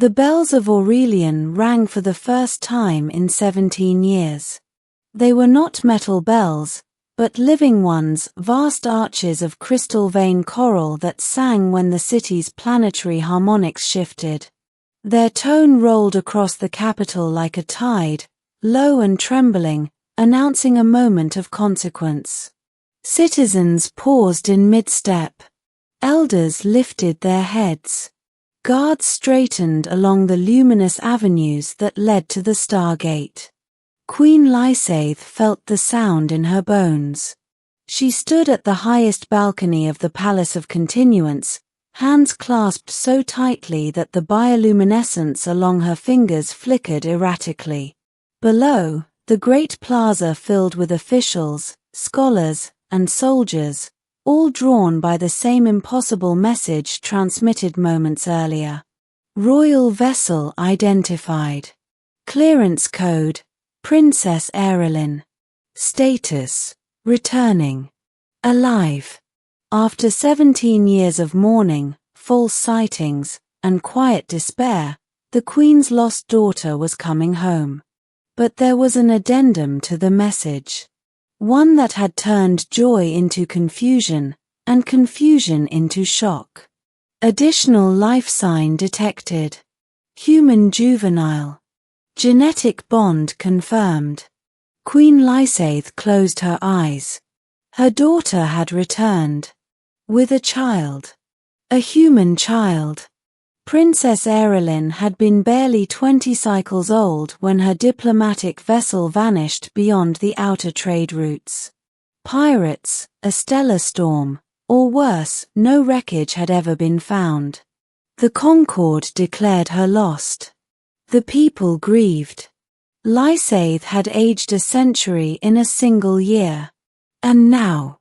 The bells of Aurelian rang for the first time in 17 years. They were not metal bells, but living ones, vast arches of crystal vein coral that sang when the city's planetary harmonics shifted. Their tone rolled across the capital like a tide, low and trembling, announcing a moment of consequence. Citizens paused in mid-step. Elders lifted their heads. Guards straightened along the luminous avenues that led to the Stargate. Queen Lysaith felt the sound in her bones. She stood at the highest balcony of the Palace of Continuance, hands clasped so tightly that the bioluminescence along her fingers flickered erratically. Below, the great plaza filled with officials, scholars, and soldiers, all drawn by the same impossible message transmitted moments earlier. Royal vessel identified. Clearance code, Princess Erilyn. Status, returning. Alive. After 17 years of mourning, false sightings, and quiet despair, the Queen's lost daughter was coming home. But there was an addendum to the message. One that had turned joy into confusion, and confusion into shock. Additional life sign detected. Human juvenile. Genetic bond confirmed. Queen Lysaith closed her eyes. Her daughter had returned. With a child. A human child. Princess Erilyn had been barely 20 cycles old when her diplomatic vessel vanished beyond the outer trade routes. Pirates, a stellar storm, or worse, no wreckage had ever been found. The Concorde declared her lost. The people grieved. Lysaith had aged a century in a single year. And now,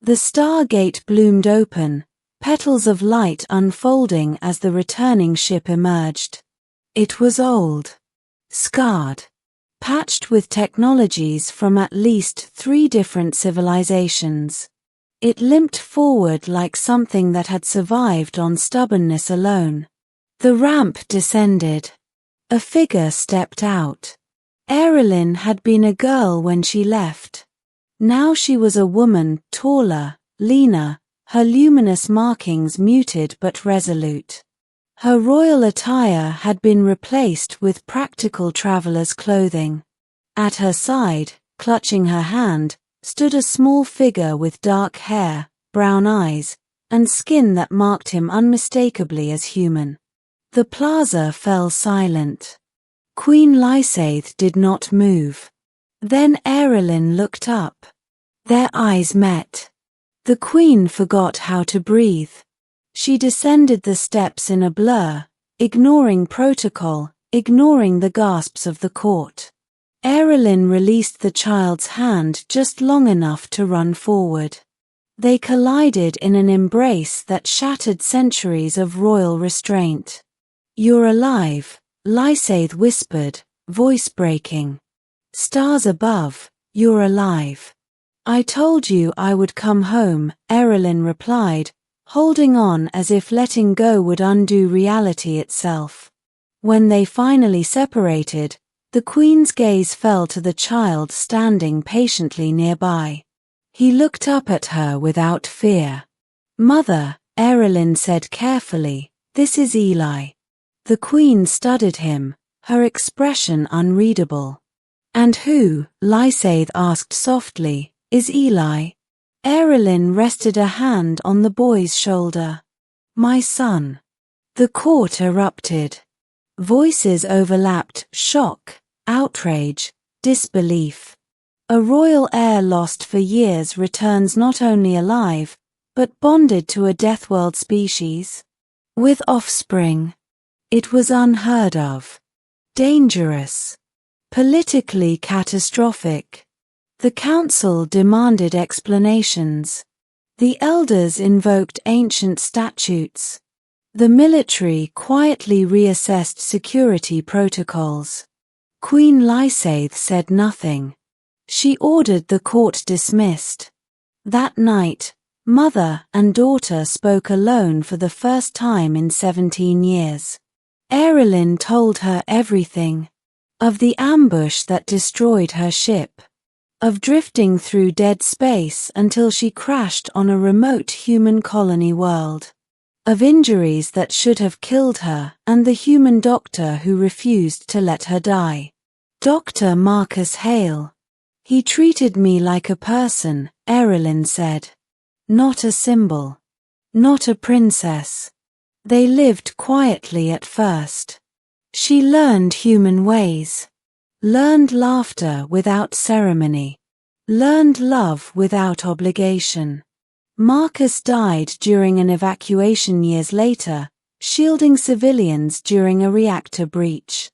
the Stargate bloomed open, petals of light unfolding as the returning ship emerged. It was old, scarred, patched with technologies from at least 3 different civilizations. It limped forward like something that had survived on stubbornness alone. The ramp descended. A figure stepped out. Erilyn had been a girl when she left. Now she was a woman, taller, leaner, her luminous markings muted but resolute. Her royal attire had been replaced with practical traveler's clothing. At her side, clutching her hand, stood a small figure with dark hair, brown eyes, and skin that marked him unmistakably as human. The plaza fell silent. Queen Lysaith did not move. Then Erilyn looked up. Their eyes met. The Queen forgot how to breathe. She descended the steps in a blur, ignoring protocol, ignoring the gasps of the court. Erilyn released the child's hand just long enough to run forward. They collided in an embrace that shattered centuries of royal restraint. "You're alive," Lysaith whispered, voice breaking. "Stars above, you're alive." "I told you I would come home," Erilyn replied, holding on as if letting go would undo reality itself. When they finally separated, the Queen's gaze fell to the child standing patiently nearby. He looked up at her without fear. "Mother," Erilyn said carefully, "this is Eli." The Queen studied him, her expression unreadable. "And who," Lysaith asked softly, "is Eli?" Erilyn rested a hand on the boy's shoulder. "My son." The court erupted. Voices overlapped, shock, outrage, disbelief. A royal heir lost for years returns not only alive, but bonded to a deathworld species. With offspring. It was unheard of. Dangerous. Politically catastrophic. The council demanded explanations. The elders invoked ancient statutes. The military quietly reassessed security protocols. Queen Lysaith said nothing. She ordered the court dismissed. That night, mother and daughter spoke alone for the first time in 17 years. Erilyn told her everything. Of the ambush that destroyed her ship. Of drifting through dead space until she crashed on a remote human colony world. Of injuries that should have killed her and the human doctor who refused to let her die. Dr. Marcus Hale. He treated me like a person, Erilyn said. Not a symbol. Not a princess. They lived quietly at first. She learned human ways. Learned laughter without ceremony. Learned love without obligation. Marcus died during an evacuation years later, shielding civilians during a reactor breach.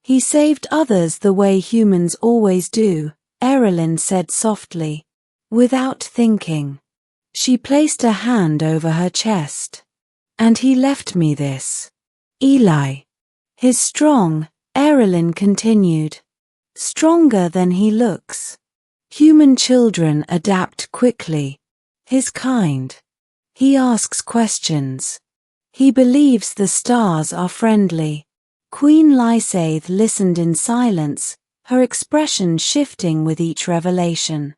He saved others the way humans always do, Erilyn said softly. Without thinking. She placed a hand over her chest. And he left me this. Eli. His strong, Erilyn continued. Stronger than he looks. Human children adapt quickly. His kind. He asks questions. He believes the stars are friendly. Queen Lysaith listened in silence, her expression shifting with each revelation.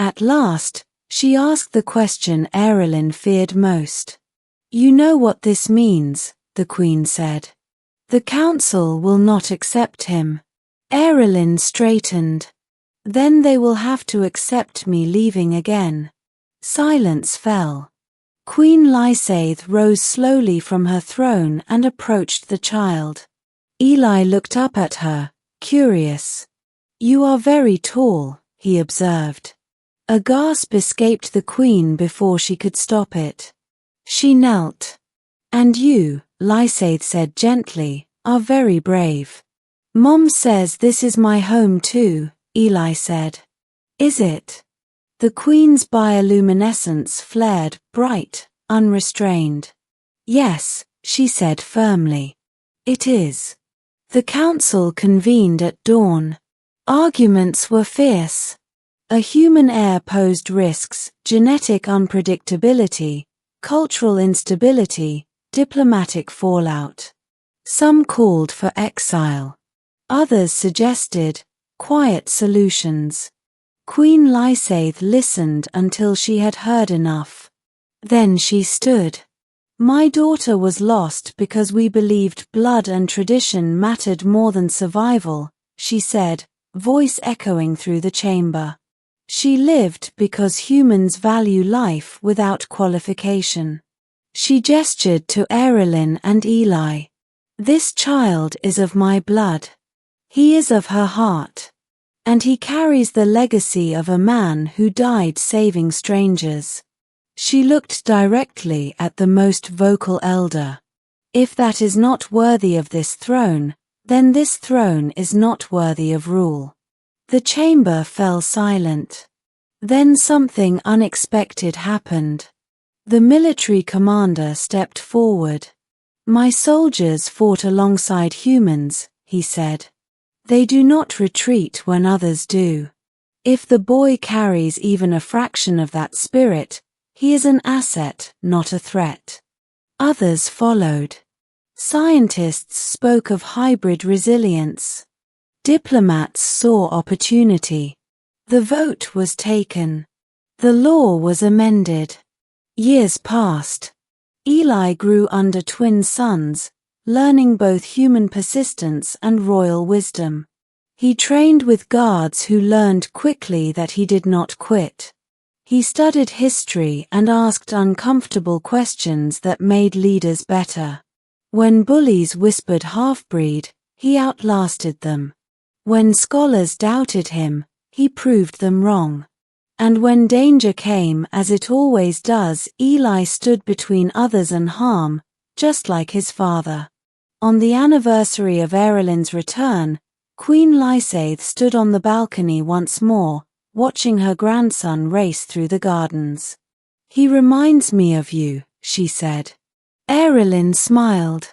At last, she asked the question Erilyn feared most. You know what this means, the Queen said. The Council will not accept him. Erilyn straightened. Then they will have to accept me leaving again. Silence fell. Queen Lysaith rose slowly from her throne and approached the child. Eli looked up at her, curious. You are very tall, he observed. A gasp escaped the Queen before she could stop it. She knelt. And you, Lysaith said gently, are very brave. Mom says this is my home too, Eli said. Is it? The Queen's bioluminescence flared, bright, unrestrained. Yes, she said firmly. It is. The council convened at dawn. Arguments were fierce. A human heir posed risks, genetic unpredictability, cultural instability, diplomatic fallout. Some called for exile. Others suggested quiet solutions. Queen Lysaith listened until she had heard enough. Then she stood. My daughter was lost because we believed blood and tradition mattered more than survival, she said, voice echoing through the chamber. She lived because humans value life without qualification. She gestured to Erilyn and Eli. This child is of my blood. He is of her heart. And he carries the legacy of a man who died saving strangers. She looked directly at the most vocal elder. If that is not worthy of this throne, then this throne is not worthy of rule. The chamber fell silent. Then something unexpected happened. The military commander stepped forward. My soldiers fought alongside humans, he said. They do not retreat when others do. If the boy carries even a fraction of that spirit, he is an asset, not a threat. Others followed. Scientists spoke of hybrid resilience. Diplomats saw opportunity. The vote was taken. The law was amended. Years passed. Eli grew under twin sons, learning both human persistence and royal wisdom. He trained with guards who learned quickly that he did not quit. He studied history and asked uncomfortable questions that made leaders better. When bullies whispered half-breed, he outlasted them. When scholars doubted him, he proved them wrong. And when danger came, as it always does, Eli stood between others and harm, just like his father. On the anniversary of Erilyn's return, Queen Lysaith stood on the balcony once more, watching her grandson race through the gardens. He reminds me of you, she said. Erilyn smiled.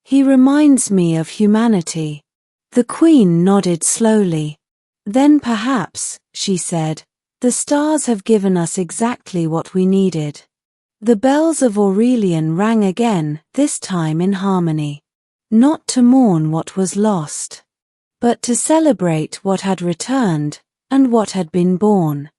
He reminds me of humanity. The Queen nodded slowly. Then perhaps, she said, the stars have given us exactly what we needed. The bells of Aurelian rang again, this time in harmony. not to mourn what was lost, but to celebrate what had returned and what had been born.